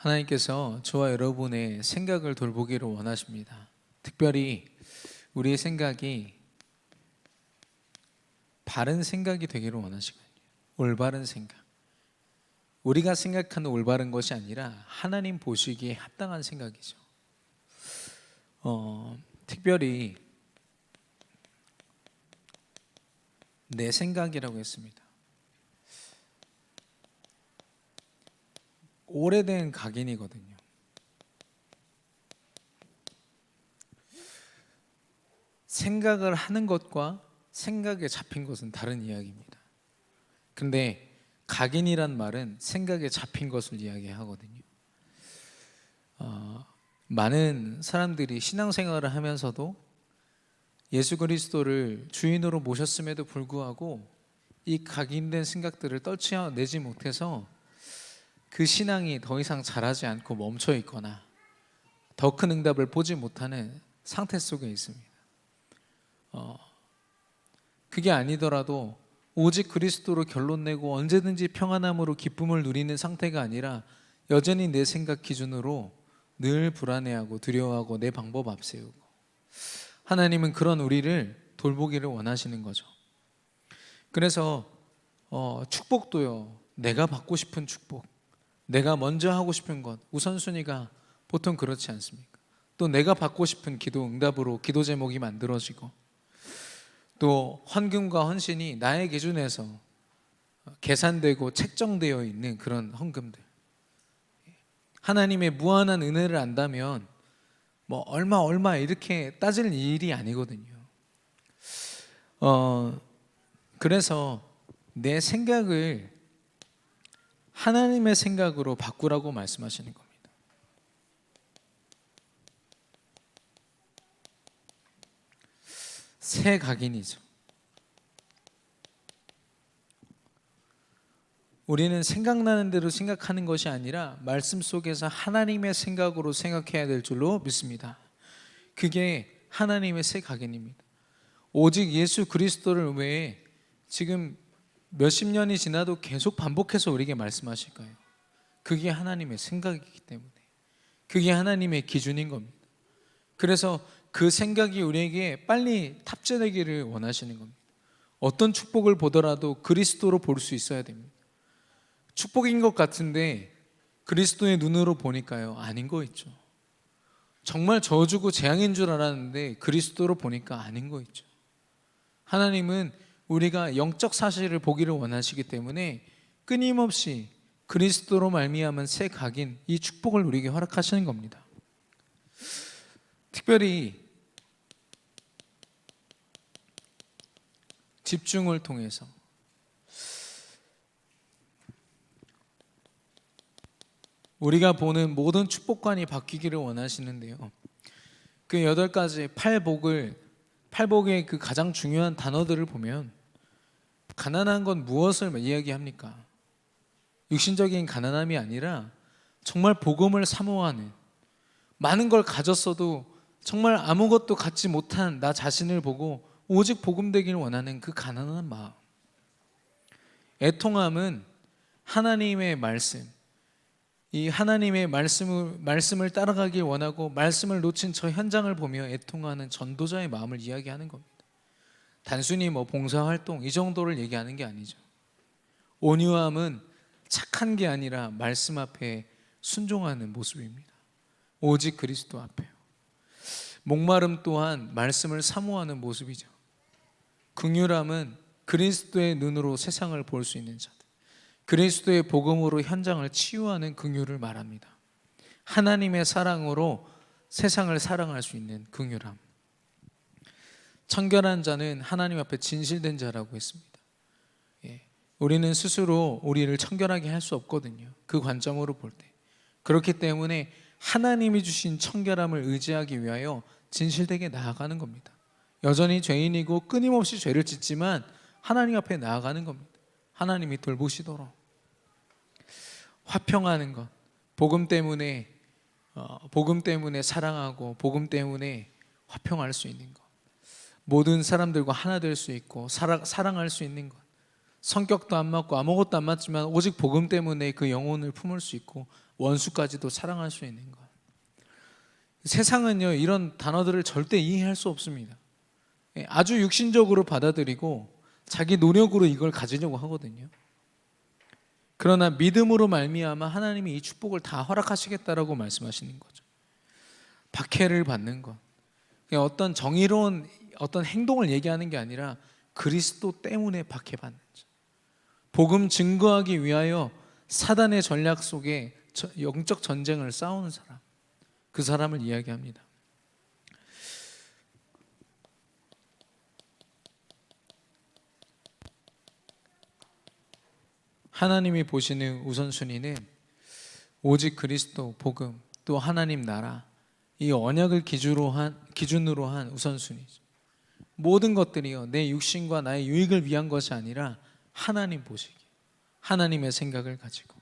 하나님께서 저와 여러분의 생각을 돌보기를 원하십니다. 특별히 우리의 생각이 바른 생각이 되기를 원하시거든요. 올바른 생각. 우리가 생각하는 올바른 것이 아니라 하나님 보시기에 합당한 생각이죠. 특별히 내 생각이라고 했습니다. 오래된 각인이거든요. 생각을 하는 것과 생각에 잡힌 것은 다른 이야기입니다. 근데 각인이란 말은 생각에 잡힌 것을 이야기하거든요. 많은 사람들이 신앙생활을 하면서도 예수 그리스도를 주인으로 모셨음에도 불구하고 이 각인된 생각들을 떨쳐내지 못해서 그 신앙이 더 이상 자라지 않고 멈춰 있거나 더 큰 응답을 보지 못하는 상태 속에 있습니다. 그게 아니더라도 오직 그리스도로 결론 내고 언제든지 평안함으로 기쁨을 누리는 상태가 아니라 여전히 내 생각 기준으로 늘 불안해하고 두려워하고 내 방법 앞세우고, 하나님은 그런 우리를 돌보기를 원하시는 거죠. 그래서 축복도요, 내가 받고 싶은 축복, 내가 먼저 하고 싶은 것, 우선순위가 보통 그렇지 않습니까? 또 내가 받고 싶은 기도 응답으로 기도 제목이 만들어지고, 또 헌금과 헌신이 나의 기준에서 계산되고 책정되어 있는 그런 헌금들. 하나님의 무한한 은혜를 안다면 뭐 얼마 이렇게 따질 일이 아니거든요. 그래서 내 생각을 하나님의 생각으로 바꾸라고 말씀하시는 겁니다. 새 각인이죠. 우리는 생각나는 대로 생각하는 것이 아니라 말씀 속에서 하나님의 생각으로 생각해야 될 줄로 믿습니다. 그게 하나님의 새 각인입니다. 오직 예수 그리스도를 외에 지금 몇십 년이 지나도 계속 반복해서 우리에게 말씀하실 거예요. 그게 하나님의 생각이기 때문에, 그게 하나님의 기준인 겁니다. 그래서 그 생각이 우리에게 빨리 탑재되기를 원하시는 겁니다. 어떤 축복을 보더라도 그리스도로 볼 수 있어야 됩니다. 축복인 것 같은데 그리스도의 눈으로 보니까요, 아닌 거 있죠. 정말 저주고 재앙인 줄 알았는데 그리스도로 보니까 아닌 거 있죠. 하나님은 우리가 영적 사실을 보기를 원하시기 때문에 끊임없이 그리스도로 말미암은 새 각인, 이 축복을 우리에게 허락하시는 겁니다. 특별히 집중을 통해서 우리가 보는 모든 축복관이 바뀌기를 원하시는데요, 그 8가지 팔복의 그 가장 중요한 단어들을 보면 가난한 건 무엇을 이야기합니까? 육신적인 가난함이 아니라 정말 복음을 사모하는, 많은 걸 가졌어도 정말 아무것도 갖지 못한 나 자신을 보고 오직 복음 되기를 원하는 그 가난한 마음. 애통함은 하나님의 말씀, 이 하나님의 말씀을 따라가길 원하고 말씀을 놓친 저 현장을 보며 애통하는 전도자의 마음을 이야기하는 겁니다. 단순히 봉사활동 이 정도를 얘기하는 게 아니죠. 온유함은 착한 게 아니라 말씀 앞에 순종하는 모습입니다. 오직 그리스도 앞에요. 목마름 또한 말씀을 사모하는 모습이죠. 긍휼함은 그리스도의 눈으로 세상을 볼 수 있는 자들, 그리스도의 복음으로 현장을 치유하는 긍휼을 말합니다. 하나님의 사랑으로 세상을 사랑할 수 있는 긍휼함. 청결한 자는 하나님 앞에 진실된 자라고 했습니다. 우리는 스스로 우리를 청결하게 할 수 없거든요. 그 관점으로 볼 때. 그렇기 때문에 하나님이 주신 청결함을 의지하기 위하여 진실되게 나아가는 겁니다. 여전히 죄인이고 끊임없이 죄를 짓지만 하나님 앞에 나아가는 겁니다. 하나님이 돌보시도록. 화평하는 것, 복음 때문에 사랑하고 복음 때문에 화평할 수 있는 것, 모든 사람들과 하나 될 수 있고 사랑할 수 있는 것, 성격도 안 맞고 아무것도 안 맞지만 오직 복음 때문에 그 영혼을 품을 수 있고 원수까지도 사랑할 수 있는 것. 세상은요, 이런 단어들을 절대 이해할 수 없습니다. 아주 육신적으로 받아들이고 자기 노력으로 이걸 가지려고 하거든요. 그러나 믿음으로 말미암아 하나님이 이 축복을 다 허락하시겠다라고 말씀하시는 거죠. 박해를 받는 것, 그냥 어떤 정의로운 어떤 행동을 얘기하는 게 아니라 그리스도 때문에 박해받는 것. 복음 증거하기 위하여 사단의 전략 속에 영적 전쟁을 싸우는 사람, 그 사람을 이야기합니다. 하나님이 보시는 우선순위는 오직 그리스도, 복음, 또 하나님 나라, 이 언약을 기준으로 한 우선순위죠. 모든 것들이요, 내 육신과 나의 유익을 위한 것이 아니라 하나님 보시기, 하나님의 생각을 가지고.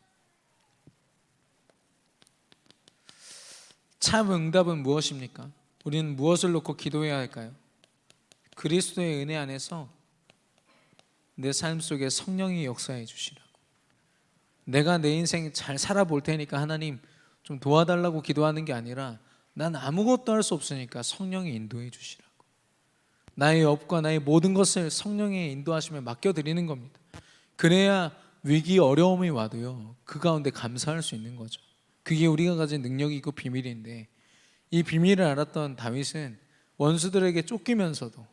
참 응답은 무엇입니까? 우리는 무엇을 놓고 기도해야 할까요? 그리스도의 은혜 안에서 내 삶 속에 성령이 역사해 주시라고. 내가 내 인생 잘 살아볼 테니까 하나님 좀 도와달라고 기도하는 게 아니라 난 아무것도 할 수 없으니까 성령이 인도해 주시라고. 나의 업과 나의 모든 것을 성령의 인도하심에 맡겨드리는 겁니다. 그래야 위기 어려움이 와도요, 그 가운데 감사할 수 있는 거죠. 그게 우리가 가진 능력이고 비밀인데, 이 비밀을 알았던 다윗은 원수들에게 쫓기면서도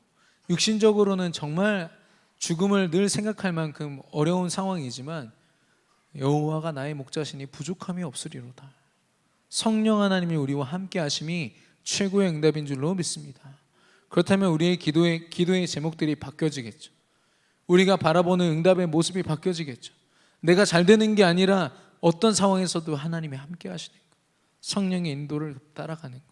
육신적으로는 정말 죽음을 늘 생각할 만큼 어려운 상황이지만 여호와가 나의 목자시니 부족함이 없으리로다. 성령 하나님이 우리와 함께 하심이 최고의 응답인 줄로 믿습니다. 그렇다면 우리의 기도의 제목들이 바뀌어지겠죠. 우리가 바라보는 응답의 모습이 바뀌어지겠죠. 내가 잘 되는 게 아니라 어떤 상황에서도 하나님이 함께 하시는 것, 성령의 인도를 따라가는 것.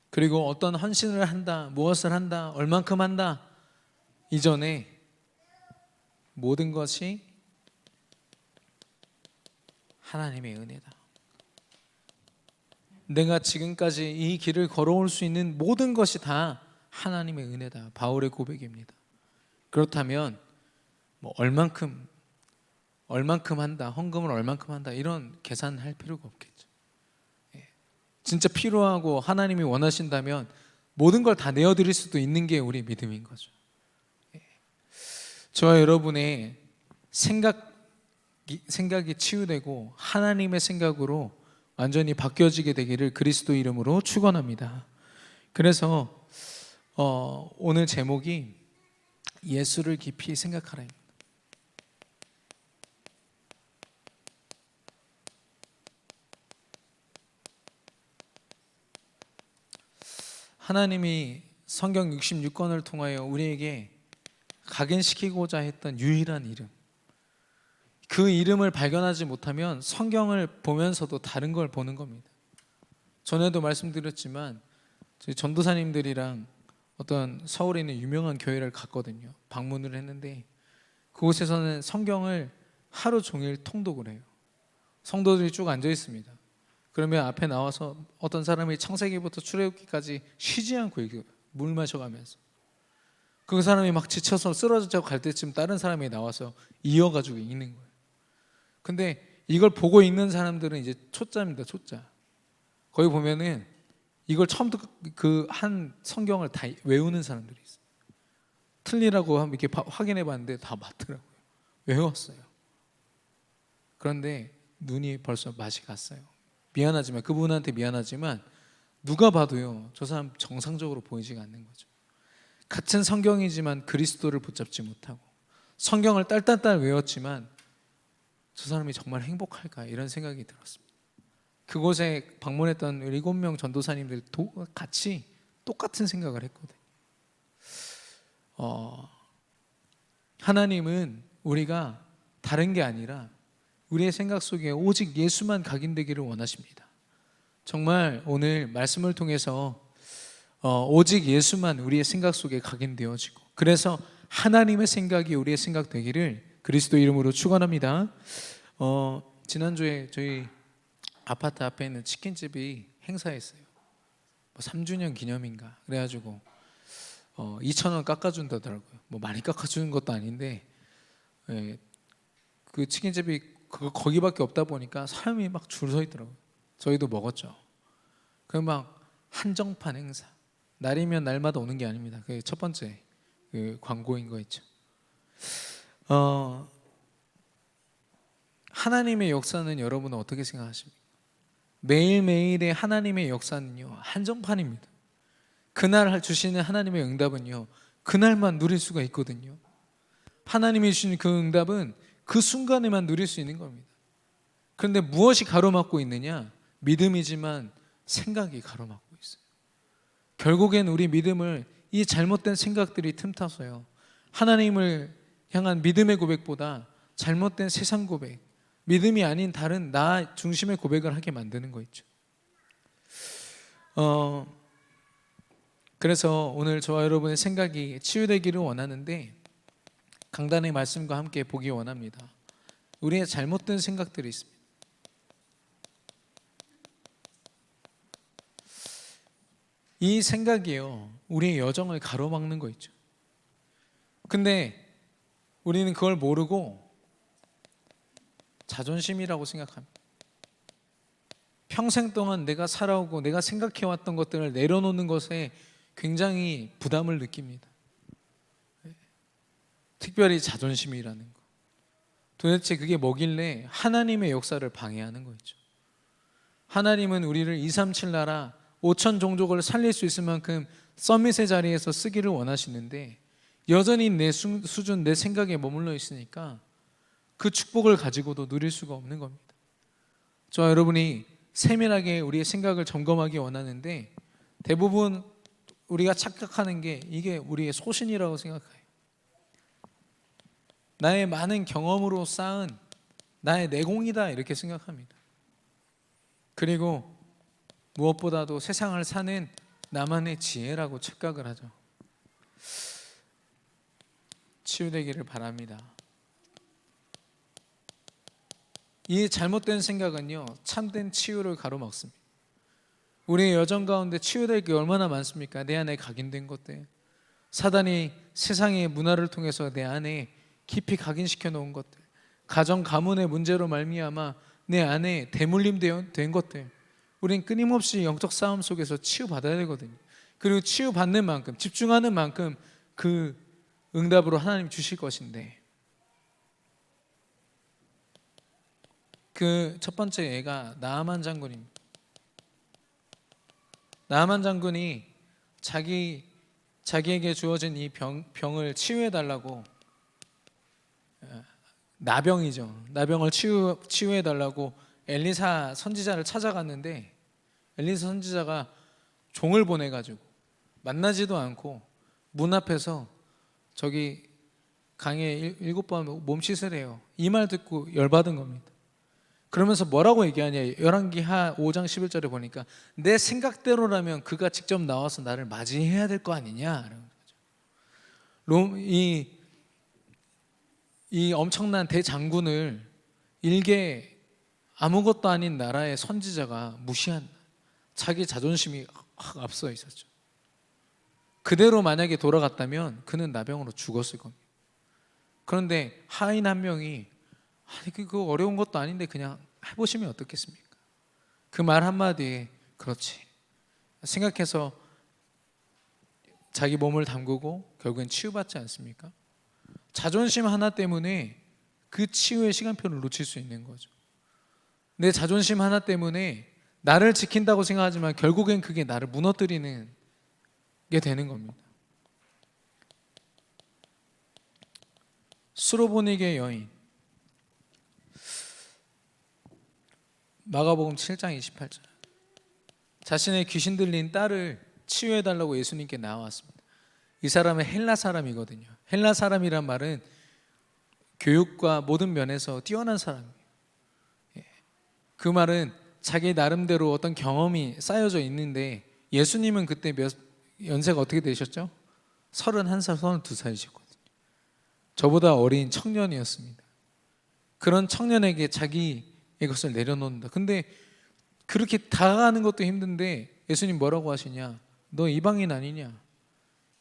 그리고 어떤 헌신을 한다, 무엇을 한다, 얼만큼 한다 이전에 모든 것이 하나님의 은혜다. 내가 지금까지 이 길을 걸어올 수 있는 모든 것이 다 하나님의 은혜다. 바울의 고백입니다. 그렇다면 뭐 얼만큼 한다, 헌금을 얼만큼 한다, 이런 계산할 필요가 없겠죠. 진짜 필요하고 하나님이 원하신다면 모든 걸 다 내어드릴 수도 있는 게 우리 믿음인 거죠. 저와 여러분의 생각이 치유되고 하나님의 생각으로 완전히 바뀌어지게 되기를 그리스도 이름으로 축원합니다. 그래서 오늘 제목이 예수를 깊이 생각하라입니다. 하나님이 성경 66권을 통하여 우리에게 각인시키고자 했던 유일한 이름, 그 이름을 발견하지 못하면 성경을 보면서도 다른 걸 보는 겁니다. 전에도 말씀드렸지만 저희 전도사님들이랑 어떤 서울에 있는 유명한 교회를 갔거든요. 방문을 했는데 그곳에서는 성경을 하루 종일 통독을 해요. 성도들이 쭉 앉아 있습니다. 그러면 앞에 나와서 어떤 사람이 창세기부터 출애굽기까지 쉬지 않고 읽어요. 물 마셔가면서. 그 사람이 막 지쳐서 쓰러져 갈 때쯤 다른 사람이 나와서 이어가지고 읽는 거예요. 근데 이걸 보고 읽는 사람들은 이제 초짜입니다. 초짜. 거기 보면은 이걸 처음부터 그 한 성경을 다 외우는 사람들이 있어요. 틀리라고 한번 이렇게 확인해 봤는데 다 맞더라고요. 외웠어요. 그런데 눈이 벌써 맛이 갔어요. 미안하지만, 그분한테 미안하지만 누가 봐도요, 저 사람 정상적으로 보이지가 않는 거죠. 같은 성경이지만 그리스도를 붙잡지 못하고, 성경을 딸딸딸 외웠지만 저 사람이 정말 행복할까, 이런 생각이 들었습니다. 그곳에 방문했던 7명 전도사님들 같이 똑같은 생각을 했거든요. 하나님은 우리가 다른 게 아니라 우리의 생각 속에 오직 예수만 각인되기를 원하십니다. 정말 오늘 말씀을 통해서 오직 예수만 우리의 생각 속에 각인되어지고, 그래서 하나님의 생각이 우리의 생각 되기를 그리스도 이름으로 축원합니다. 지난주에 저희 아파트 앞에 있는 치킨집이 행사했어요. 3주년 기념인가 그래가지고 2,000원 깎아준다더라고요. 뭐 많이 깎아주는 것도 아닌데 그 치킨집이 거기밖에 없다 보니까 사람이 막 줄 서 있더라고요. 저희도 먹었죠. 그 막 한정판 행사, 날이면 날마다 오는 게 아닙니다. 그 첫 번째 그 광고인 거 있죠. 하나님의 역사는 여러분은 어떻게 생각하십니까? 매일매일의 하나님의 역사는요, 한정판입니다. 그날 주시는 하나님의 응답은요, 그날만 누릴 수가 있거든요. 하나님이 주시는 그 응답은 그 순간에만 누릴 수 있는 겁니다. 그런데 무엇이 가로막고 있느냐? 믿음이지만 생각이 가로막고 있어요. 결국엔 우리 믿음을 이 잘못된 생각들이 틈타서요, 하나님을 향한 믿음의 고백보다 잘못된 세상 고백, 믿음이 아닌 다른 나 중심의 고백을 하게 만드는 거 있죠. 그래서 오늘 저와 여러분의 생각이 치유되기를 원하는데, 강단의 말씀과 함께 보기 원합니다. 우리의 잘못된 생각들이 있습니다. 이 생각이요, 우리의 여정을 가로막는 거 있죠. 근데 우리는 그걸 모르고 자존심이라고 생각합니다. 평생 동안 내가 살아오고 내가 생각해왔던 것들을 내려놓는 것에 굉장히 부담을 느낍니다. 특별히 자존심이라는 거. 도대체 그게 뭐길래 하나님의 역사를 방해하는 거죠. 하나님은 우리를 237 나라 5천 종족을 살릴 수 있을 만큼 서밋의 자리에서 쓰기를 원하시는데, 여전히 내 수준, 내 생각에 머물러 있으니까 그 축복을 가지고도 누릴 수가 없는 겁니다. 저와 여러분이 세밀하게 우리의 생각을 점검하기 원하는데, 대부분 우리가 착각하는 게 이게 우리의 소신이라고 생각해요. 나의 많은 경험으로 쌓은 나의 내공이다, 이렇게 생각합니다. 그리고 무엇보다도 세상을 사는 나만의 지혜라고 착각을 하죠. 치유되기를 바랍니다. 이 잘못된 생각은요, 참된 치유를 가로막습니다. 우리의 여정 가운데 치유될 게 얼마나 많습니까? 내 안에 각인된 것들, 사단이 세상의 문화를 통해서 내 안에 깊이 각인시켜 놓은 것들, 가정 가문의 문제로 말미암아 내 안에 대물림된 것들, 우린 끊임없이 영적 싸움 속에서 치유받아야 되거든요. 그리고 치유받는 만큼, 집중하는 만큼 그 응답으로 하나님 주실 것인데, 그 첫 번째 예가 나아만 장군입니다. 나아만 장군이 자기에게 주어진 이 병을 치유해 달라고, 나병이죠. 나병을 치유해 달라고 엘리사 선지자를 찾아갔는데, 엘리사 선지자가 종을 보내가지고 만나지도 않고 문 앞에서 저기 강에 7번 몸 씻으래요. 이 말 듣고 열받은 겁니다. 그러면서 뭐라고 얘기하냐, 열왕기하 5장 11절에 보니까 내 생각대로라면 그가 직접 나와서 나를 맞이해야 될 거 아니냐. 이 엄청난 대장군을 일개 아무것도 아닌 나라의 선지자가 무시한, 자기 자존심이 앞서 있었죠. 그대로 만약에 돌아갔다면 그는 나병으로 죽었을 겁니다. 그런데 하인 한 명이, 아니 그거 어려운 것도 아닌데 그냥 해보시면 어떻겠습니까? 그 말 한마디에 그렇지 생각해서 자기 몸을 담그고 결국엔 치유받지 않습니까? 자존심 하나 때문에 그 치유의 시간표를 놓칠 수 있는 거죠. 내 자존심 하나 때문에 나를 지킨다고 생각하지만 결국엔 그게 나를 무너뜨리는 게 되는 겁니다. 수로보니게 여인, 마가복음 7장 28절, 자신의 귀신 들린 딸을 치유해달라고 예수님께 나왔습니다. 이 사람은 헬라 사람이거든요. 헬라 사람이란 말은 교육과 모든 면에서 뛰어난 사람이에요. 그 말은 자기 나름대로 어떤 경험이 쌓여져 있는데, 예수님은 그때 연세가 어떻게 되셨죠? 31살, 32살이셨거든요. 저보다 어린 청년이었습니다. 그런 청년에게 자기의 것을 내려놓는다. 근데 그렇게 다가가는 것도 힘든데 예수님 뭐라고 하시냐? 너 이방인 아니냐?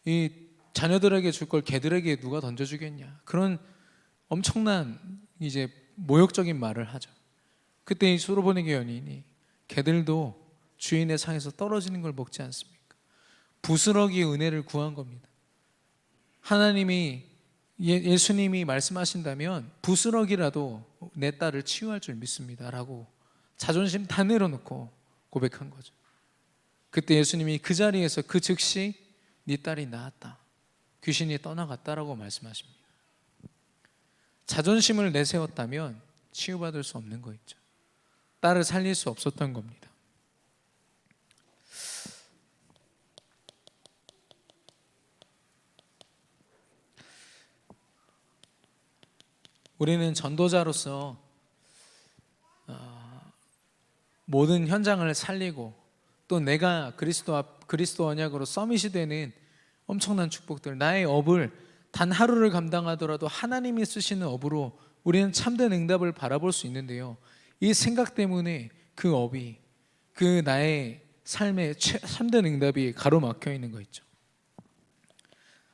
이 자녀들에게 줄 걸 개들에게 누가 던져주겠냐? 그런 엄청난 이제 모욕적인 말을 하죠. 그때 이 소로보네게 연인이 개들도 주인의 상에서 떨어지는 걸 먹지 않습니까? 부스러기 은혜를 구한 겁니다. 하나님이 예수님이 말씀하신다면 부스러기라도 내 딸을 치유할 줄 믿습니다 라고 자존심 다 내려놓고 고백한 거죠. 그때 예수님이 그 자리에서 그 즉시 네 딸이 나았다, 귀신이 떠나갔다라고 말씀하십니다. 자존심을 내세웠다면 치유받을 수 없는 거 있죠. 딸을 살릴 수 없었던 겁니다. 우리는 전도자로서 모든 현장을 살리고 또 내가 그리스도 언약으로 서밋이 되는 엄청난 축복들, 나의 업을 단 하루를 감당하더라도 하나님이 쓰시는 업으로 우리는 참된 응답을 바라볼 수 있는데요, 이 생각 때문에 그 업이, 그 나의 삶의 참된 응답이 가로막혀 있는 거 있죠.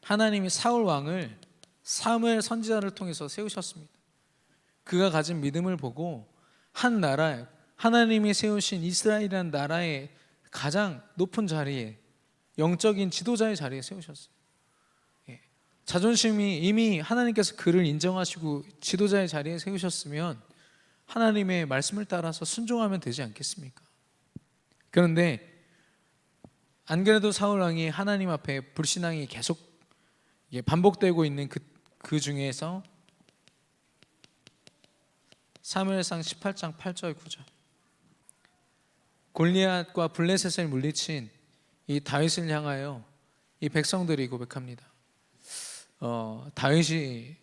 하나님이 사울 왕을 사무엘 선지자를 통해서 세우셨습니다. 그가 가진 믿음을 보고 한 나라, 하나님이 세우신 이스라엘이라는 나라의 가장 높은 자리에, 영적인 지도자의 자리에 세우셨어요. 자존심이, 이미 하나님께서 그를 인정하시고 지도자의 자리에 세우셨으면 하나님의 말씀을 따라서 순종하면 되지 않겠습니까? 그런데 안 그래도 사울 왕이 하나님 앞에 불신앙이 계속 반복되고 있는 그 중에서 사무엘상 18장 8절 9절, 골리앗과 블레셋을 물리친 이 다윗을 향하여 이 백성들이 고백합니다. 다윗이,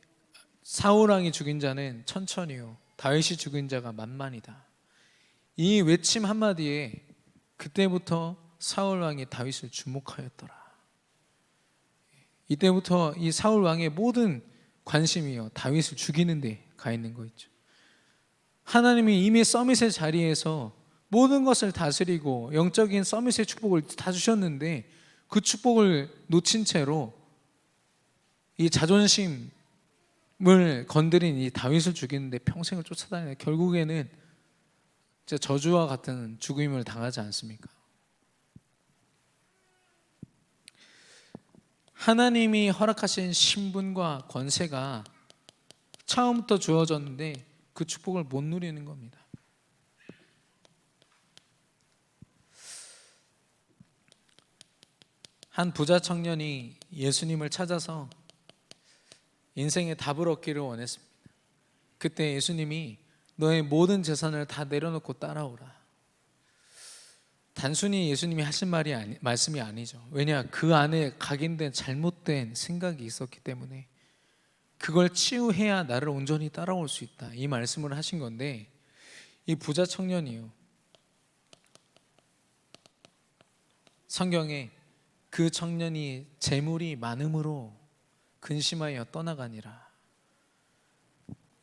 사울 왕이 죽인 자는 천천히요 다윗이 죽인 자가 만만이다. 이 외침 한마디에 그때부터 사울 왕이 다윗을 주목하였더라. 이때부터 이 사울 왕의 모든 관심이요 다윗을 죽이는 데 가 있는 거 있죠. 하나님이 이미 서밋의 자리에서 모든 것을 다스리고 영적인 서밋의 축복을 다 주셨는데 그 축복을 놓친 채로 이 자존심을 건드린 이 다윗을 죽이는데 평생을 쫓아다니는, 결국에는 진짜 저주와 같은 죽임을 당하지 않습니까? 하나님이 허락하신 신분과 권세가 처음부터 주어졌는데 그 축복을 못 누리는 겁니다. 한 부자 청년이 예수님을 찾아서 인생의 답을 얻기를 원했습니다. 그때 예수님이 너의 모든 재산을 다 내려놓고 따라오라. 단순히 예수님이 하신 말씀이 아니죠. 왜냐, 그 안에 각인된 잘못된 생각이 있었기 때문에 그걸 치유해야 나를 온전히 따라올 수 있다, 이 말씀을 하신 건데, 이 부자 청년이요, 성경에 그 청년이 재물이 많음으로 근심하여 떠나가니라.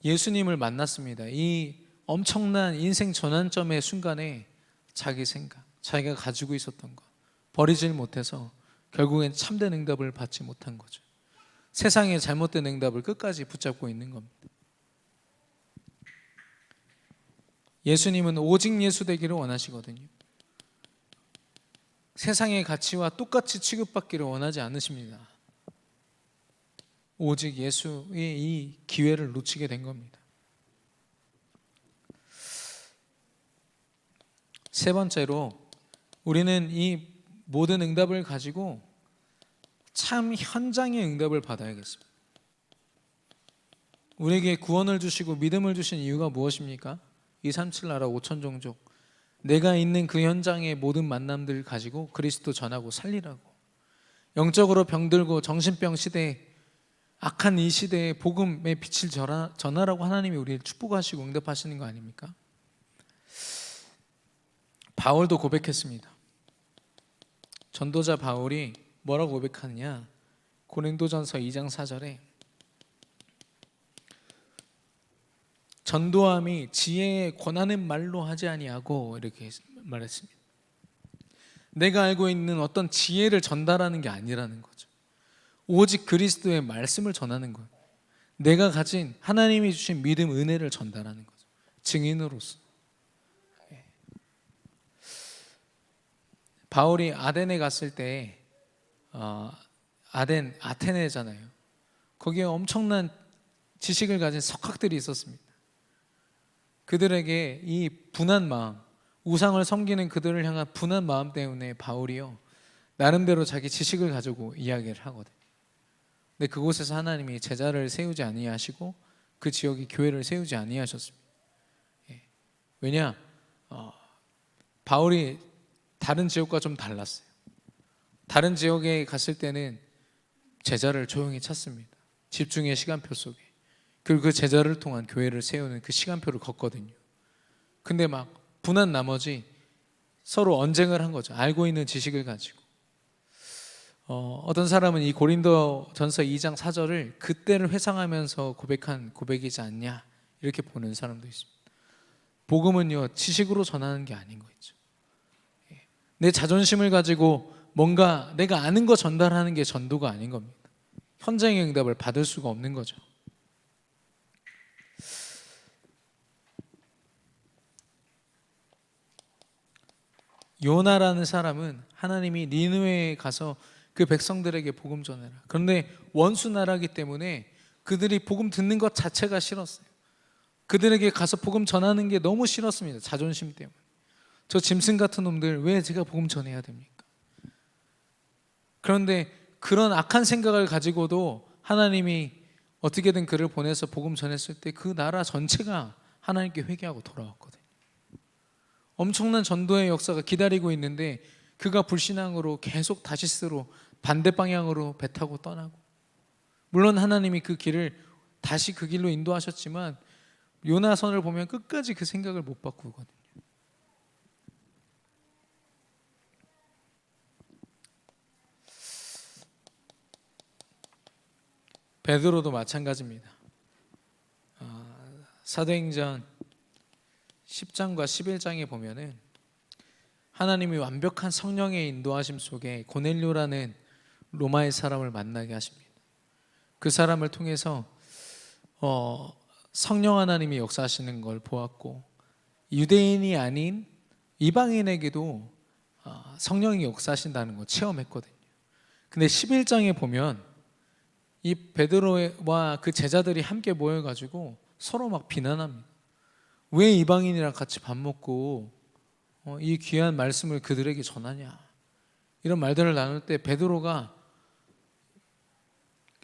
예수님을 만났습니다. 이 엄청난 인생 전환점의 순간에 자기 생각, 자기가 가지고 있었던 것 버리질 못해서 결국엔 참된 응답을 받지 못한 거죠. 세상의 잘못된 응답을 끝까지 붙잡고 있는 겁니다. 예수님은 오직 예수 되기를 원하시거든요. 세상의 가치와 똑같이 취급받기를 원하지 않으십니다. 오직 예수의 이 기회를 놓치게 된 겁니다. 세 번째로, 우리는 이 모든 응답을 가지고 참 현장의 응답을 받아야겠습니다. 우리에게 구원을 주시고 믿음을 주신 이유가 무엇입니까? 237 나라 5천 종족, 내가 있는 그 현장의 모든 만남들 가지고 그리스도 전하고 살리라고, 영적으로 병들고 정신병 시대에, 악한 이 시대에 복음의 빛을 전하라고 하나님이 우리를 축복하시고 응답하시는 거 아닙니까? 바울도 고백했습니다. 전도자 바울이 뭐라고 고백하느냐, 고린도전서 2장 4절에 전도함이 지혜에 권하는 말로 하지 아니하고, 이렇게 말했습니다. 내가 알고 있는 어떤 지혜를 전달하는 게 아니라는 거죠. 오직 그리스도의 말씀을 전하는 거예요. 내가 가진 하나님이 주신 믿음, 은혜를 전달하는 거죠. 증인으로서. 바울이 아덴에 갔을 때 아테네잖아요. 거기에 엄청난 지식을 가진 석학들이 있었습니다. 그들에게 이 분한 마음, 우상을 섬기는 그들을 향한 분한 마음 때문에 바울이요 나름대로 자기 지식을 가지고 이야기를 하거든요. 근데 그곳에서 하나님이 제자를 세우지 아니하시고 그 지역이 교회를 세우지 아니하셨습니다. 왜냐? 바울이 다른 지역과 좀 달랐어요. 다른 지역에 갔을 때는 제자를 조용히 찾습니다. 집중의 시간표 속에. 그리고 그 제자를 통한 교회를 세우는 그 시간표를 걷거든요. 근데 막 분한 나머지 서로 언쟁을 한 거죠. 알고 있는 지식을 가지고. 어떤 사람은 이 고린도전서 2장 4절을 그때를 회상하면서 고백한 고백이지 않냐 이렇게 보는 사람도 있습니다. 복음은요 지식으로 전하는 게 아닌 거 있죠. 내 자존심을 가지고 뭔가 내가 아는 거 전달하는 게 전도가 아닌 겁니다. 현장의 응답을 받을 수가 없는 거죠. 요나라는 사람은 하나님이 니느웨에 가서 그 백성들에게 복음 전해라. 그런데 원수 나라기 때문에 그들이 복음 듣는 것 자체가 싫었어요. 그들에게 가서 복음 전하는 게 너무 싫었습니다. 자존심 때문에. 저 짐승 같은 놈들 왜 제가 복음 전해야 됩니까? 그런데 그런 악한 생각을 가지고도 하나님이 어떻게든 그를 보내서 복음 전했을 때 그 나라 전체가 하나님께 회개하고 돌아왔거든요. 엄청난 전도의 역사가 기다리고 있는데 그가 불신앙으로 계속 다시스로 반대 방향으로 배 타고 떠나고, 물론 하나님이 그 길을 다시 그 길로 인도하셨지만 요나선을 보면 끝까지 그 생각을 못 바꾸거든요. 베드로도 마찬가지입니다. 사도행전 10장과 11장에 보면은 하나님이 완벽한 성령의 인도하심 속에 고넬료라는 로마의 사람을 만나게 하십니다. 그 사람을 통해서 성령 하나님이 역사하시는 걸 보았고, 유대인이 아닌 이방인에게도 성령이 역사하신다는 거 체험했거든요. 근데 11장에 보면 이 베드로와 그 제자들이 함께 모여가지고 서로 막 비난합니다. 왜 이방인이랑 같이 밥 먹고 이 귀한 말씀을 그들에게 전하냐, 이런 말들을 나눌 때 베드로가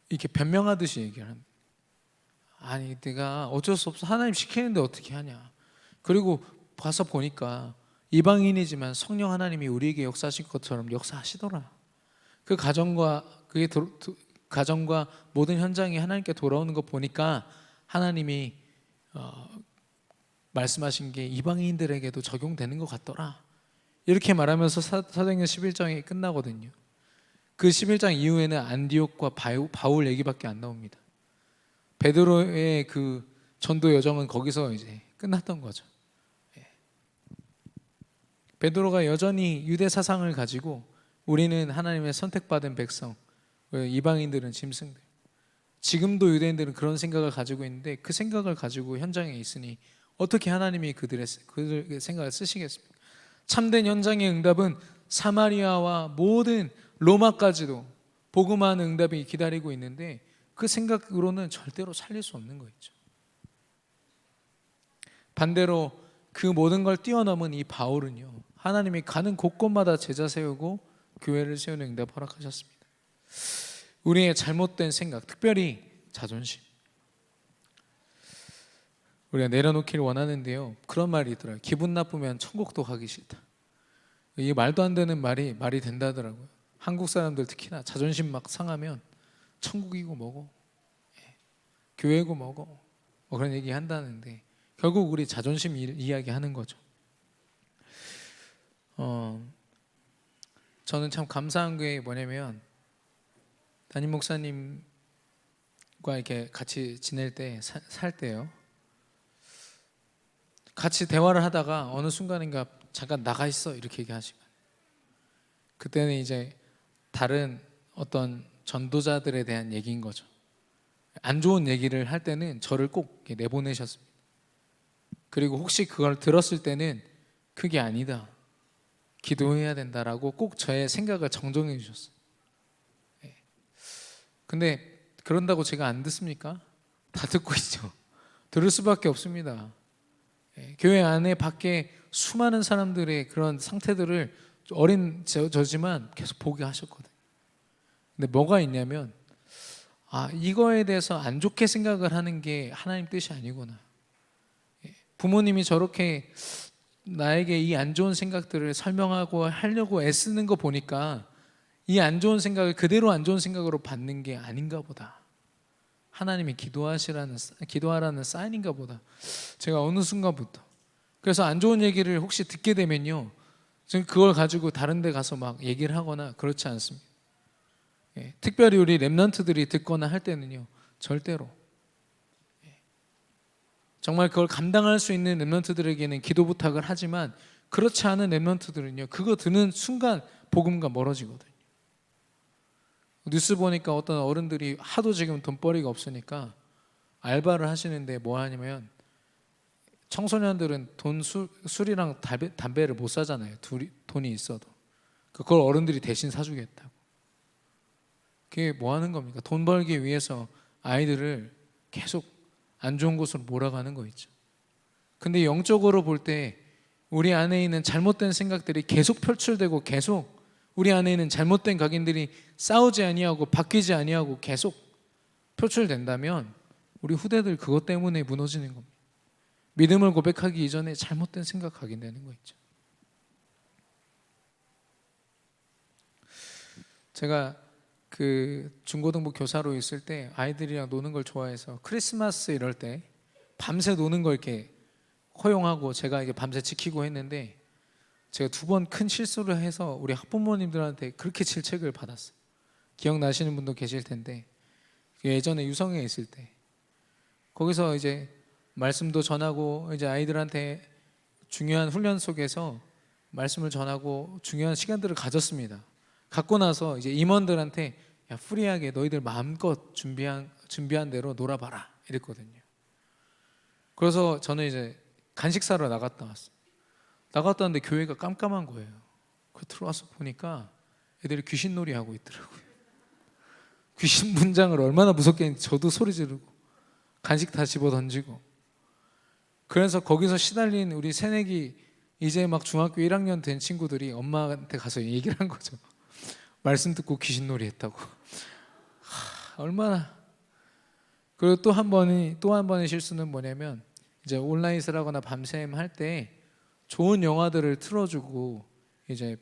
이렇게 변명하듯이 얘기를 합니다. 아니 내가 어쩔 수 없어, 하나님 시키는데 어떻게 하냐. 그리고 가서 보니까 이방인이지만 성령 하나님이 우리에게 역사하신 것처럼 역사하시더라. 그 가정과 모든 현장이 하나님께 돌아오는 거 보니까 하나님이 말씀하신 게 이방인들에게도 적용되는 것 같더라. 이렇게 말하면서 사도행전 11장이 끝나거든요. 그 11장 이후에는 안디옥과 바울 얘기밖에 안 나옵니다. 베드로의 그 전도 여정은 거기서 이제 끝났던 거죠. 베드로가 여전히 유대 사상을 가지고 우리는 하나님의 선택받은 백성, 이방인들은 짐승들, 지금도 유대인들은 그런 생각을 가지고 있는데 그 생각을 가지고 현장에 있으니 어떻게 하나님이 그들의 생각을 쓰시겠습니까? 참된 현장의 응답은 사마리아와 모든 로마까지도 복음하는 응답이 기다리고 있는데 그 생각으로는 절대로 살릴 수 없는 거 있죠. 반대로 그 모든 걸 뛰어넘은 이 바울은요, 하나님이 가는 곳곳마다 제자 세우고 교회를 세우는 응답 허락하셨습니다. 우리의 잘못된 생각, 특별히 자존심, 우리가 내려놓기를 원하는데요, 그런 말이 있더라고요. 기분 나쁘면 천국도 가기 싫다. 이게 말도 안 되는 말이 된다더라고요. 한국 사람들 특히나 자존심 막 상하면 천국이고 뭐고 교회고 뭐고 그런 얘기 한다는데 결국 우리 자존심 이야기 하는 거죠. 저는 참 감사한 게 뭐냐면 담임 목사님과 이렇게 같이 지낼 때 살 때요, 같이 대화를 하다가 어느 순간인가 잠깐 나가 있어 이렇게 얘기하시면 그때는 이제 다른 어떤 전도자들에 대한 얘기인 거죠. 안 좋은 얘기를 할 때는 저를 꼭 내보내셨습니다. 그리고 혹시 그걸 들었을 때는 그게 아니다, 기도해야 된다라고 꼭 저의 생각을 정정해 주셨어요. 근데 그런다고 제가 안 듣습니까? 다 듣고 있죠. 들을 수밖에 없습니다. 교회 안에 밖에 수많은 사람들의 그런 상태들을 어린 저지만 계속 보게 하셨거든요. 근데 뭐가 있냐면 이거에 대해서 안 좋게 생각을 하는 게 하나님 뜻이 아니구나. 부모님이 저렇게 나에게 이 안 좋은 생각들을 설명하고 하려고 애쓰는 거 보니까 이 안 좋은 생각을 그대로 안 좋은 생각으로 받는 게 아닌가 보다. 하나님이 기도하라는 사인인가 보다. 제가 어느 순간부터 그래서 안 좋은 얘기를 혹시 듣게 되면요, 저는 그걸 가지고 다른 데 가서 막 얘기를 하거나 그렇지 않습니다. 특별히 우리 렘넌트들이 듣거나 할 때는요, 절대로 정말 그걸 감당할 수 있는 렘넌트들에게는 기도 부탁을 하지만 그렇지 않은 렘넌트들은요, 그거 듣는 순간 복음과 멀어지거든요. 뉴스 보니까 어떤 어른들이 하도 지금 돈벌이가 없으니까 알바를 하시는데 뭐 하냐면, 청소년들은 술이랑 담배를 못 사잖아요. 돈이 있어도. 그걸 어른들이 대신 사주겠다고. 그게 뭐 하는 겁니까? 돈 벌기 위해서 아이들을 계속 안 좋은 곳으로 몰아가는 거 있죠. 근데 영적으로 볼 때 우리 안에 있는 잘못된 생각들이 계속 표출되고 계속 우리 안에 있는 잘못된 각인들이 싸우지 아니하고 바뀌지 아니하고 계속 표출된다면 우리 후대들 그것 때문에 무너지는 겁니다. 믿음을 고백하기 이전에 잘못된 생각 각인되는 거 있죠. 제가 그 중고등부 교사로 있을 때 아이들이랑 노는 걸 좋아해서 크리스마스 이럴 때 밤새 노는 걸 이렇게 허용하고 제가 이게 밤새 지키고 했는데, 제가 2번 큰 실수를 해서 우리 학부모님들한테 그렇게 질책을 받았어요. 기억나시는 분도 계실 텐데, 예전에 유성에 있을 때 거기서 이제 말씀도 전하고 이제 아이들한테 중요한 훈련 속에서 말씀을 전하고 중요한 시간들을 가졌습니다. 갖고 나서 이제 임원들한테 야, 프리하게 너희들 마음껏 준비한 대로 놀아봐라 이랬거든요. 그래서 저는 이제 간식 사러 나갔다 왔어요. 나갔다 왔는데 교회가 깜깜한 거예요. 그 들어와서 보니까 애들이 귀신놀이 하고 있더라고요. 귀신 분장을 얼마나 무섭게 했는지 저도 소리 지르고 간식 다 집어 던지고. 그래서 거기서 시달린 우리 새내기 이제 막 중학교 1학년 된 친구들이 엄마한테 가서 얘기를 한 거죠. 말씀 듣고 귀신놀이 했다고. 얼마나. 그리고 또 한 번의 실수는 뭐냐면, 이제 온라인을 하거나 밤샘 할 때 좋은 영화들을 틀어주고 이제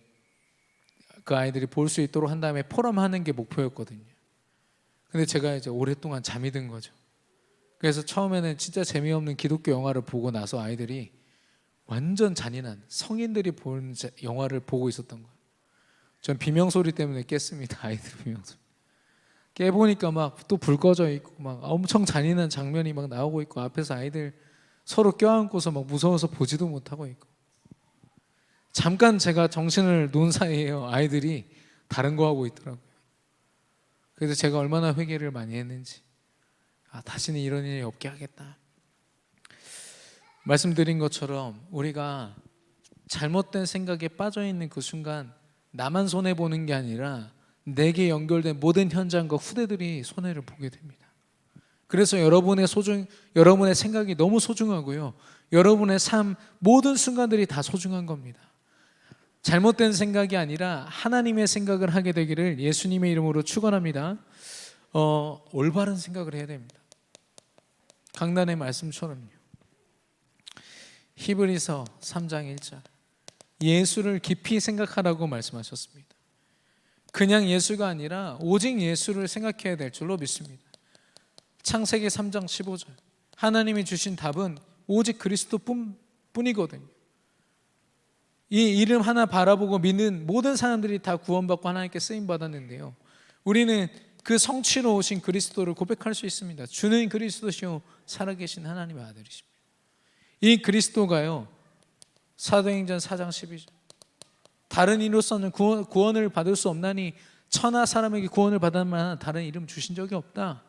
그 아이들이 볼 수 있도록 한 다음에 포럼하는 게 목표였거든요. 근데 제가 이제 오랫동안 잠이 든 거죠. 그래서 처음에는 진짜 재미없는 기독교 영화를 보고 나서 아이들이 완전 잔인한 성인들이 보는 영화를 보고 있었던 거예요. 전 비명소리 때문에 깼습니다. 아이들 비명소리. 깨보니까 막 또 불 꺼져 있고 막 엄청 잔인한 장면이 막 나오고 있고 앞에서 아이들 서로 껴안고서 막 무서워서 보지도 못하고 있고. 잠깐 제가 정신을 놓은 사이에요, 아이들이 다른 거 하고 있더라고요. 그래서 제가 얼마나 회개를 많이 했는지, 다시는 이런 일이 없게 하겠다. 말씀드린 것처럼 우리가 잘못된 생각에 빠져있는 그 순간 나만 손해보는 게 아니라 내게 연결된 모든 현장과 후대들이 손해를 보게 됩니다. 그래서 여러분의 생각이 너무 소중하고요, 여러분의 삶 모든 순간들이 다 소중한 겁니다. 잘못된 생각이 아니라 하나님의 생각을 하게 되기를 예수님의 이름으로 축원합니다. 올바른 생각을 해야 됩니다. 강단의 말씀처럼요. 히브리서 3장 1절 예수를 깊이 생각하라고 말씀하셨습니다. 그냥 예수가 아니라 오직 예수를 생각해야 될 줄로 믿습니다. 창세기 3장 15절 하나님이 주신 답은 오직 그리스도뿐이거든요. 이 이름 하나 바라보고 믿는 모든 사람들이 다 구원받고 하나님께 쓰임받았는데요, 우리는 그 성취로 오신 그리스도를 고백할 수 있습니다. 주는 그리스도시요 살아계신 하나님의 아들이십니다. 이 그리스도가요, 사도행전 4장 12절 다른 이로서는 구원을 받을 수 없나니 천하 사람에게 구원을 받을 만한 다른 이름 주신 적이 없다.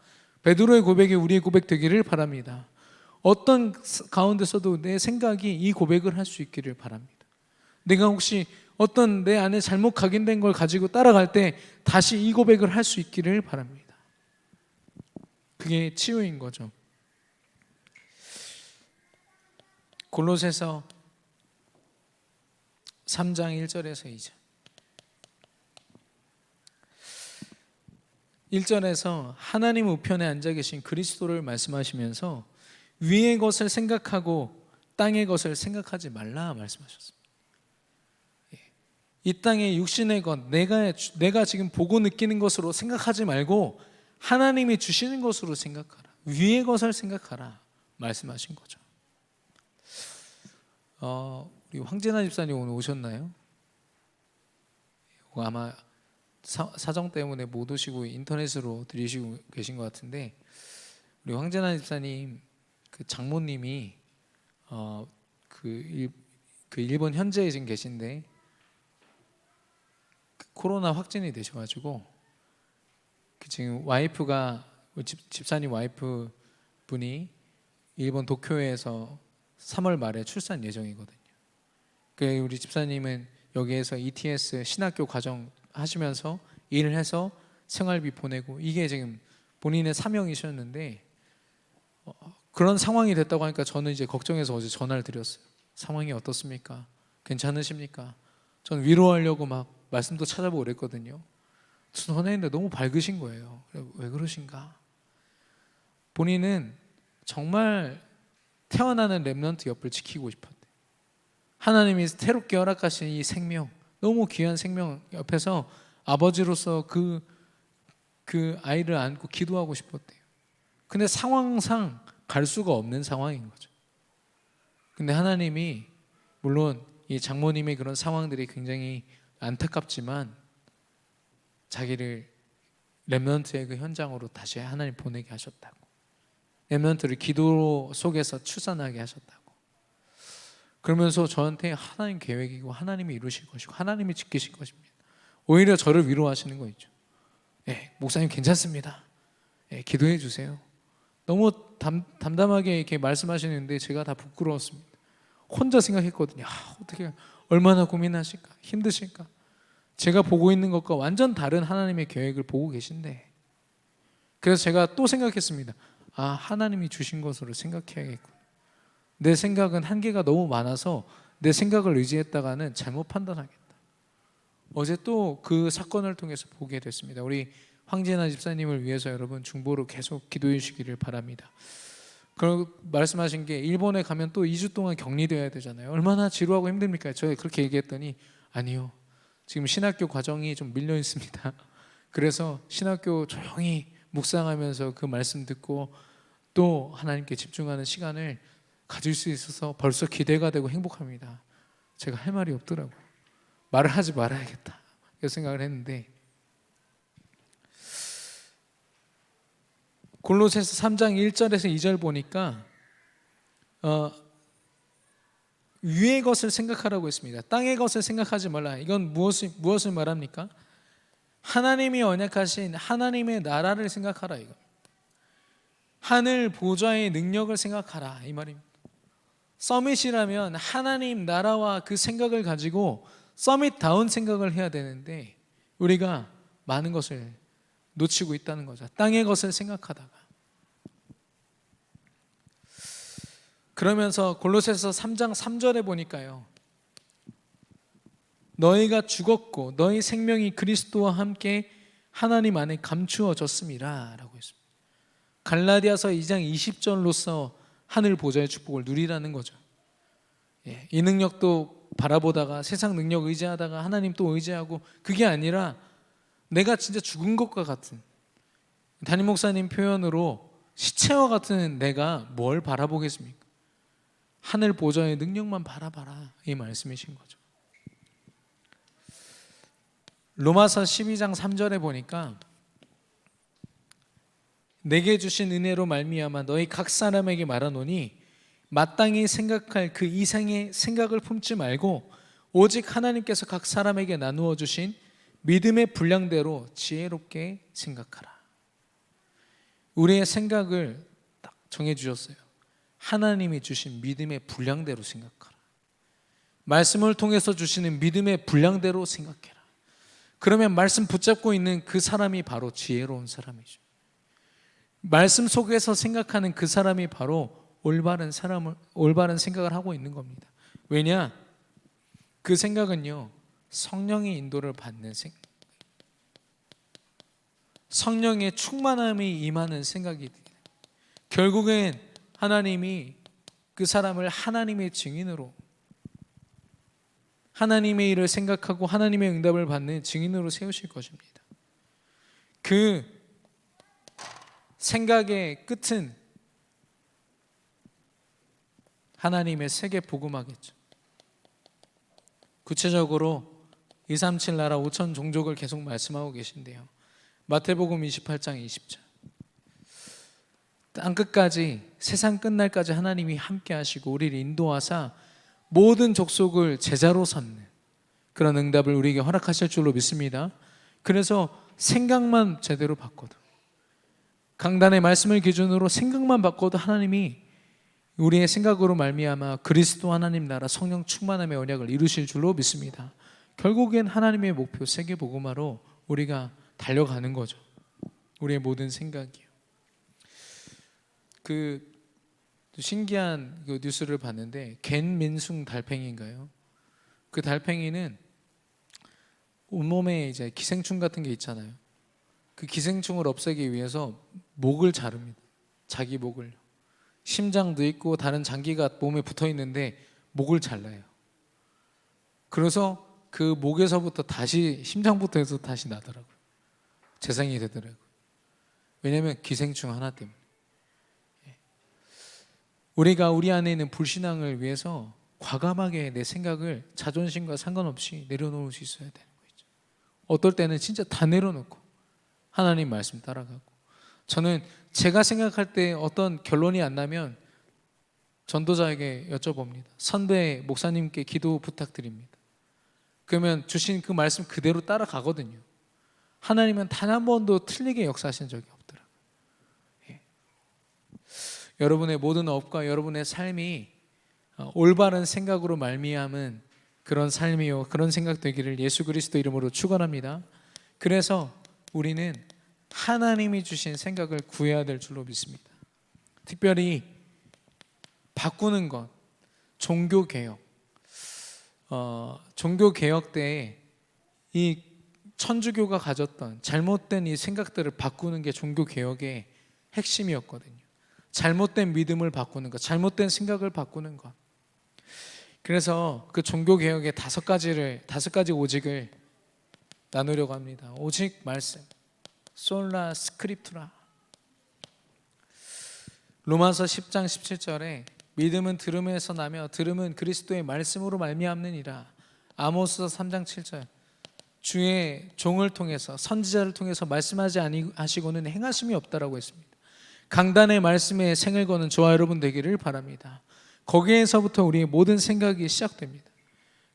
베드로의 고백이 우리의 고백 되기를 바랍니다. 어떤 가운데서도 내 생각이 이 고백을 할 수 있기를 바랍니다. 내가 혹시 어떤 내 안에 잘못 각인된 걸 가지고 따라갈 때 다시 이 고백을 할 수 있기를 바랍니다. 그게 치유인 거죠. 골로새서 3장 1절에서 2절. 1절에서 하나님 우편에 앉아 계신 그리스도를 말씀하시면서 위의 것을 생각하고 땅의 것을 생각하지 말라 말씀하셨습니다. 이 땅의 육신의 것, 내가 지금 보고 느끼는 것으로 생각하지 말고 하나님이 주시는 것으로 생각하라. 위의 것을 생각하라 말씀하신 거죠. 우리 황진아 집사님 오늘 오셨나요? 아마 사정 때문에 못 오시고 인터넷으로 들으시고 계신 것 같은데, 우리 황진아 집사님 그 장모님이 그 일본 현지에 지금 계신데 코로나 확진이 되셔가지고 지금 와이프가 집사님 와이프 분이 일본 도쿄에서 3월 말에 출산 예정이거든요. 그 우리 집사님은 여기에서 ETS 신학교 과정 하시면서 일을 해서 생활비 보내고 이게 지금 본인의 사명이셨는데 그런 상황이 됐다고 하니까 저는 이제 걱정해서 어제 전화를 드렸어요. 상황이 어떻습니까? 괜찮으십니까? 전 위로하려고 막 말씀도 찾아보고 그랬거든요. 전화했는데 너무 밝으신 거예요. 왜 그러신가? 본인은 정말 태어나는 렘넌트 옆을 지키고 싶었대요. 하나님이 새롭게 허락하신 이 생명, 너무 귀한 생명 옆에서 아버지로서 그 아이를 안고 기도하고 싶었대요. 근데 상황상 갈 수가 없는 상황인 거죠. 근데 하나님이 물론 이 장모님의 그런 상황들이 굉장히 안타깝지만 자기를 렘넌트의 그 현장으로 다시 하나님 보내게 하셨다고. 렘넌트를 기도 속에서 출산하게 하셨다고. 그러면서 저한테 하나님 계획이고 하나님이 이루실 것이고 하나님이 지키실 것입니다. 오히려 저를 위로하시는 거 있죠. 목사님 괜찮습니다. 기도해 주세요. 너무 담담하게 이렇게 말씀하시는데 제가 다 부끄러웠습니다. 혼자 생각했거든요. 어떻게 얼마나 고민하실까, 힘드실까. 제가 보고 있는 것과 완전 다른 하나님의 계획을 보고 계신데, 그래서 제가 또 생각했습니다. 하나님이 주신 것으로 생각해야겠구나. 내 생각은 한계가 너무 많아서 내 생각을 의지했다가는 잘못 판단하겠다. 어제 또 그 사건을 통해서 보게 됐습니다. 우리 황진아 집사님을 위해서 여러분 중보로 계속 기도해 주시기를 바랍니다. 그리고 말씀하신 게 일본에 가면 또 2주 동안 격리되어야 되잖아요. 얼마나 지루하고 힘듭니까? 제가 그렇게 얘기했더니 아니요, 지금 신학교 과정이 좀 밀려 있습니다. 그래서 신학교 조용히 묵상하면서 그 말씀 듣고 또 하나님께 집중하는 시간을 가질 수 있어서 벌써 기대가 되고 행복합니다. 제가 할 말이 없더라고요. 말을 하지 말아야겠다 이런 생각을 했는데, 골로새서 3장 1절에서 2절 보니까 위의 것을 생각하라고 했습니다. 땅의 것을 생각하지 말라. 이건 무엇을 말합니까? 하나님이 언약하신 하나님의 나라를 생각하라 이거. 하늘 보좌의 능력을 생각하라 이 말입니다. 서밋이라면 하나님 나라와 그 생각을 가지고 서밋다운 생각을 해야 되는데 우리가 많은 것을 놓치고 있다는 거죠. 땅의 것을 생각하다가. 그러면서 골로새서 3장 3절에 보니까요, 너희가 죽었고 너희 생명이 그리스도와 함께 하나님 안에 감추어졌음이라 라고 했습니다. 갈라디아서 2장 20절로서 하늘 보좌의 축복을 누리라는 거죠. 이 능력도 바라보다가 세상 능력 의지하다가 하나님 또 의지하고, 그게 아니라 내가 진짜 죽은 것과 같은, 담임 목사님 표현으로 시체와 같은 내가 뭘 바라보겠습니까? 하늘 보좌의 능력만 바라봐라 이 말씀이신 거죠. 로마서 12장 3절에 보니까 내게 주신 은혜로 말미암아 너희 각 사람에게 말하노니 마땅히 생각할 그 이상의 생각을 품지 말고 오직 하나님께서 각 사람에게 나누어 주신 믿음의 분량대로 지혜롭게 생각하라. 우리의 생각을 딱 정해주셨어요. 하나님이 주신 믿음의 분량대로 생각하라. 말씀을 통해서 주시는 믿음의 분량대로 생각해라. 그러면 말씀 붙잡고 있는 그 사람이 바로 지혜로운 사람이죠. 말씀 속에서 생각하는 그 사람이 바로 올바른 생각을 하고 있는 겁니다. 왜냐? 그 생각은요, 성령의 인도를 받는 생각, 성령의 충만함이 임하는 생각이 돼요. 결국엔 하나님이 그 사람을 하나님의 증인으로, 하나님의 일을 생각하고 하나님의 응답을 받는 증인으로 세우실 것입니다. 그 생각의 끝은 하나님의 세계 복음화겠죠. 구체적으로 237 나라 5천 종족을 계속 말씀하고 계신데요. 마태복음 28장 20절. 땅끝까지, 세상 끝날까지 하나님이 함께 하시고 우리를 인도하사 모든 족속을 제자로 삼는 그런 응답을 우리에게 허락하실 줄로 믿습니다. 그래서 생각만 제대로 바꿔도, 강단의 말씀을 기준으로 생각만 바꿔도 하나님이 우리의 생각으로 말미암아 그리스도 하나님 나라 성령 충만함의 언약을 이루실 줄로 믿습니다. 결국엔 하나님의 목표 세계 복음화로 우리가 달려가는 거죠. 우리의 모든 생각이요. 그 신기한 그 뉴스를 봤는데, 갠민숭 달팽이인가요? 그 달팽이는 온몸에 이제 기생충 같은 게 있잖아요. 그 기생충을 없애기 위해서 목을 자릅니다. 자기 목을. 심장도 있고 다른 장기가 몸에 붙어 있는데 목을 잘라요. 그래서 그 목에서부터 다시, 심장부터 해서 다시 나더라고요. 재생이 되더라고요. 왜냐하면 기생충 하나 때문에. 우리가 우리 안에 있는 불신앙을 위해서 과감하게 내 생각을 자존심과 상관없이 내려놓을 수 있어야 되는 거죠. 어떨 때는 진짜 다 내려놓고 하나님 말씀 따라가고. 저는 제가 생각할 때 어떤 결론이 안 나면 전도자에게 여쭤봅니다. 선배 목사님께 기도 부탁드립니다. 그러면 주신 그 말씀 그대로 따라가거든요. 하나님은 단 한 번도 틀리게 역사하신 적이 없더라고요. 예. 여러분의 모든 업과 여러분의 삶이 올바른 생각으로 말미암은 그런 삶이요, 그런 생각 되기를 예수 그리스도 이름으로 축원합니다. 그래서 우리는 하나님이 주신 생각을 구해야 될 줄로 믿습니다. 특별히 바꾸는 것, 종교개혁. 종교개혁 때 이 천주교가 가졌던 잘못된 이 생각들을 바꾸는 게 종교개혁의 핵심이었거든요. 잘못된 믿음을 바꾸는 것, 잘못된 생각을 바꾸는 것. 그래서 그 종교개혁의 5가지 오직을 나누려고 합니다. 오직 말씀, 솔라 스크립투라. 로마서 10장 17절에 믿음은 들음에서 나며 들음은 그리스도의 말씀으로 말미암느니라. 아모스 3장 7절. 주의 종을 통해서, 선지자를 통해서 말씀하지 아니하시고는 행하심이 없다라고 했습니다. 강단의 말씀에 생을 거는 저와 여러분 되기를 바랍니다. 거기에서부터 우리의 모든 생각이 시작됩니다.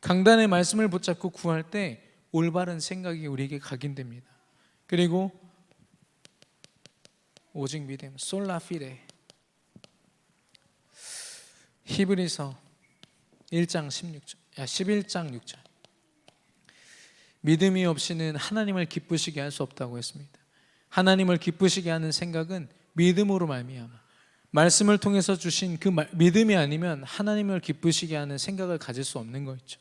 강단의 말씀을 붙잡고 구할 때 올바른 생각이 우리에게 각인됩니다. 그리고 오직 믿음, 솔라 피데. 히브리서 1장 16절, 11장 6절. 믿음이 없이는 하나님을 기쁘시게 할 수 없다고 했습니다. 하나님을 기쁘시게 하는 생각은 믿음으로 말미암아, 말씀을 통해서 주신 그 믿음이 아니면 하나님을 기쁘시게 하는 생각을 가질 수 없는 거 있죠.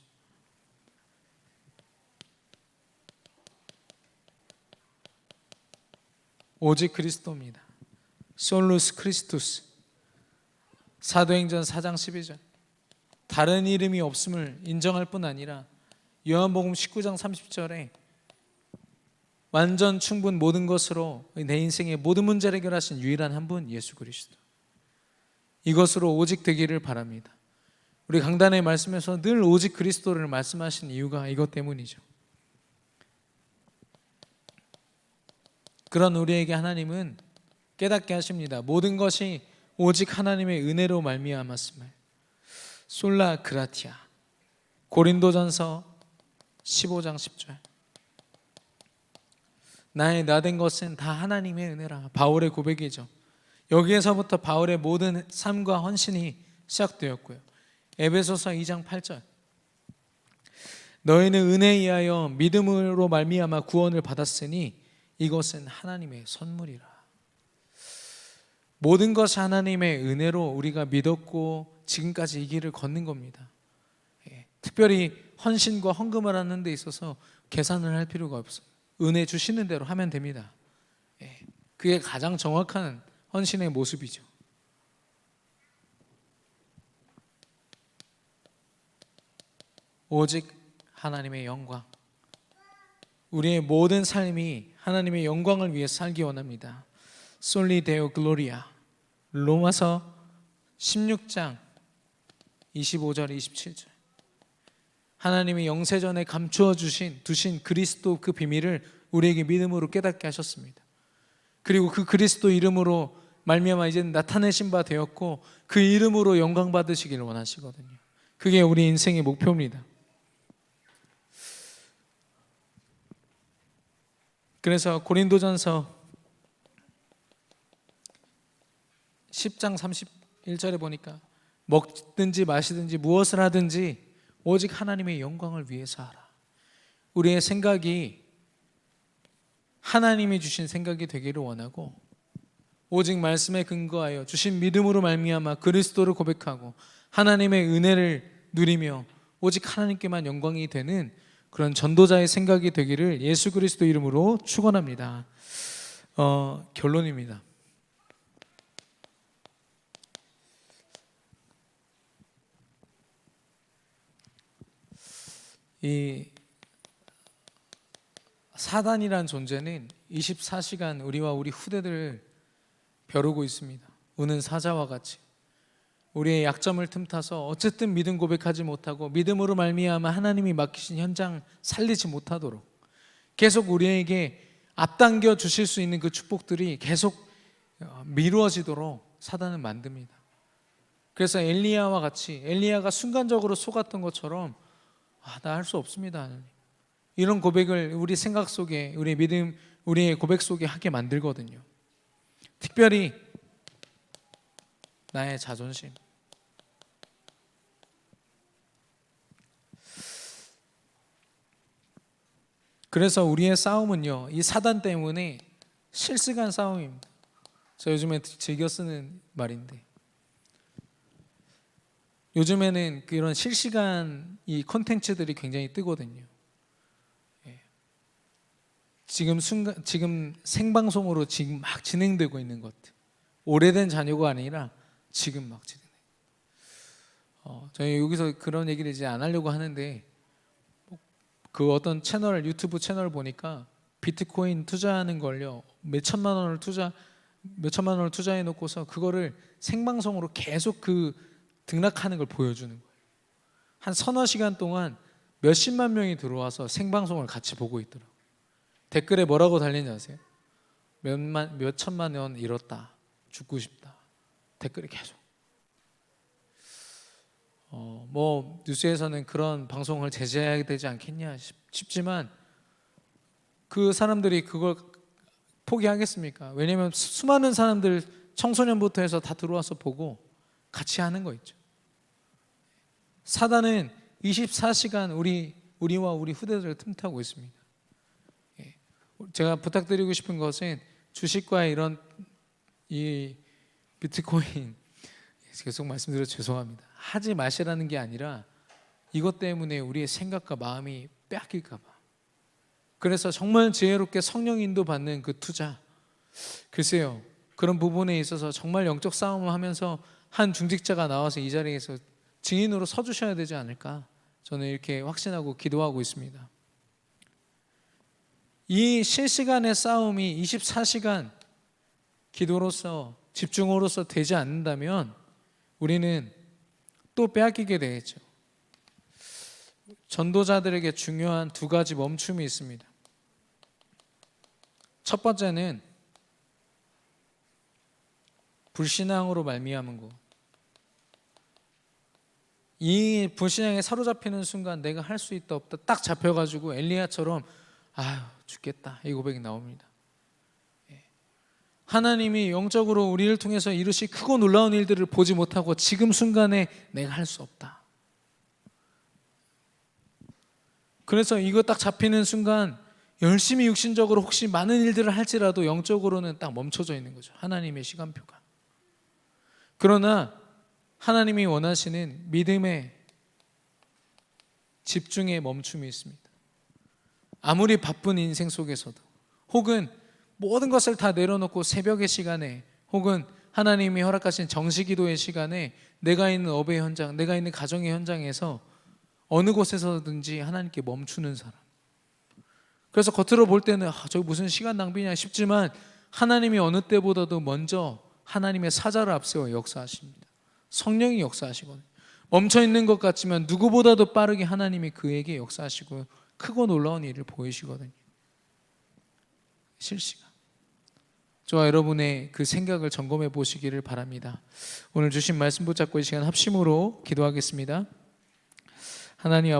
오직 그리스도입니다. 솔루스 크리스투스. 사도행전 4장 12절. 다른 이름이 없음을 인정할 뿐 아니라 요한복음 19장 30절에 완전 충분 모든 것으로 내 인생의 모든 문제를 해결하신 유일한 한 분, 예수 그리스도. 이것으로 오직 되기를 바랍니다. 우리 강단의 말씀에서 늘 오직 그리스도를 말씀하신 이유가 이것 때문이죠. 그런 우리에게 하나님은 깨닫게 하십니다. 모든 것이 오직 하나님의 은혜로 말미암았음을. 솔라 그라티아. 고린도전서 15장 10절. 나의 나된 것은 다 하나님의 은혜라. 바울의 고백이죠. 여기에서부터 바울의 모든 삶과 헌신이 시작되었고요. 에베소서 2장 8절, 너희는 은혜에 의하여 믿음으로 말미암아 구원을 받았으니 이것은 하나님의 선물이라. 모든 것이 하나님의 은혜로 우리가 믿었고 지금까지 이 길을 걷는 겁니다. 특별히 헌신과 헌금을 하는 데 있어서 계산을 할 필요가 없어요. 은혜 주시는 대로 하면 됩니다. 그게 가장 정확한 헌신의 모습이죠. 오직 하나님의 영광, 우리의 모든 삶이 하나님의 영광을 위해 살기 원합니다. 솔리 데오 글로리아. 로마서 16장 25절 27절, 하나님이 영세전에 감추어 두신 그리스도 그 비밀을 우리에게 믿음으로 깨닫게 하셨습니다. 그리고 그 그리스도 이름으로 말미암아 이제 나타내신 바 되었고 그 이름으로 영광 받으시기를 원하시거든요. 그게 우리 인생의 목표입니다. 그래서 고린도전서 10장 31절에 보니까 먹든지 마시든지 무엇을 하든지 오직 하나님의 영광을 위해서 하라. 우리의 생각이 하나님이 주신 생각이 되기를 원하고 오직 말씀에 근거하여 주신 믿음으로 말미암아 그리스도를 고백하고 하나님의 은혜를 누리며 오직 하나님께만 영광이 되는 그런 전도자의 생각이 되기를 예수 그리스도 이름으로 축원합니다. 결론입니다. 이 사단이란 존재는 24시간 우리와 우리 후대들을 벼르고 있습니다. 우는 사자와 같이 우리의 약점을 틈타서 어쨌든 믿음 고백하지 못하고 믿음으로 말미암아 하나님이 맡기신 현장 살리지 못하도록 계속 우리에게 앞당겨 주실 수 있는 그 축복들이 계속 미루어지도록 사단은 만듭니다. 그래서 엘리야와 같이 엘리야가 순간적으로 속았던 것처럼 나 할 수 없습니다 하나님, 이런 고백을 우리 생각 속에 우리의 믿음 우리의 고백 속에 하게 만들거든요. 특별히 나의 자존심, 그래서 우리의 싸움은요 이 사단 때문에 실시간 싸움입니다. 저 요즘에 즐겨 쓰는 말인데 요즘에는 그런 실시간 이 콘텐츠들이 굉장히 뜨거든요. 지금 생방송으로 지금 막 진행되고 있는 것들, 오래된 자료가 아니라 지금 막 진행돼요. 저희 여기서 그런 얘기를 이제 안 하려고 하는데 그 어떤 채널 유튜브 채널 보니까 비트코인 투자하는 걸요 몇 천만 원을 투자해 놓고서 그거를 생방송으로 계속 그 등락하는 걸 보여주는 거예요. 한 서너 시간 동안 몇십만 명이 들어와서 생방송을 같이 보고 있더라고요. 댓글에 뭐라고 달리는지 아세요? 몇 천만 원 잃었다, 죽고 싶다, 댓글이 계속. 뭐 뉴스에서는 그런 방송을 제재해야 되지 않겠냐 싶지만 그 사람들이 그걸 포기하겠습니까? 왜냐하면 수많은 사람들 청소년부터 해서 다 들어와서 보고 같이 하는 거 있죠. 사단은 24시간 우리와 우리 후대들을 틈타고 있습니다. 제가 부탁드리고 싶은 것은 주식과 이런 이 비트코인 계속 말씀드려 죄송합니다. 하지 마시라는 게 아니라 이것 때문에 우리의 생각과 마음이 빼앗길까 봐. 그래서 정말 지혜롭게 성령 인도 받는 그 투자, 글쎄요 그런 부분에 있어서 정말 영적 싸움을 하면서 한 중직자가 나와서 이 자리에서 증인으로 서주셔야 되지 않을까, 저는 이렇게 확신하고 기도하고 있습니다. 이 실시간의 싸움이 24시간 기도로서 집중으로서 되지 않는다면 우리는 또 빼앗기게 되겠죠. 전도자들에게 중요한 두 가지 멈춤이 있습니다. 첫 번째는 불신앙으로 말미암은 것. 이 불신앙에 사로잡히는 순간 내가 할 수 있다 없다 딱 잡혀가지고 엘리야처럼 아유 죽겠다 이 고백이 나옵니다. 하나님이 영적으로 우리를 통해서 이루실 크고 놀라운 일들을 보지 못하고 지금 순간에 내가 할 수 없다. 그래서 이거 딱 잡히는 순간 열심히 육신적으로 혹시 많은 일들을 할지라도 영적으로는 딱 멈춰져 있는 거죠. 하나님의 시간표가. 그러나 하나님이 원하시는 믿음의 집중의 멈춤이 있습니다. 아무리 바쁜 인생 속에서도 혹은 모든 것을 다 내려놓고 새벽의 시간에 혹은 하나님이 허락하신 정시기도의 시간에 내가 있는 업의 현장, 내가 있는 가정의 현장에서 어느 곳에서든지 하나님께 멈추는 사람. 그래서 겉으로 볼 때는 저기 무슨 시간 낭비냐 싶지만 하나님이 어느 때보다도 먼저 하나님의 사자를 앞세워 역사하십니다. 성령이 역사하시거든요. 멈춰있는 것 같지만 누구보다도 빠르게 하나님이 그에게 역사하시고 크고 놀라운 일을 보이시거든요. 실시간. 저와 여러분의 그 생각을 점검해 보시기를 바랍니다. 오늘 주신 말씀 붙잡고 이 시간 합심으로 기도하겠습니다. 하나님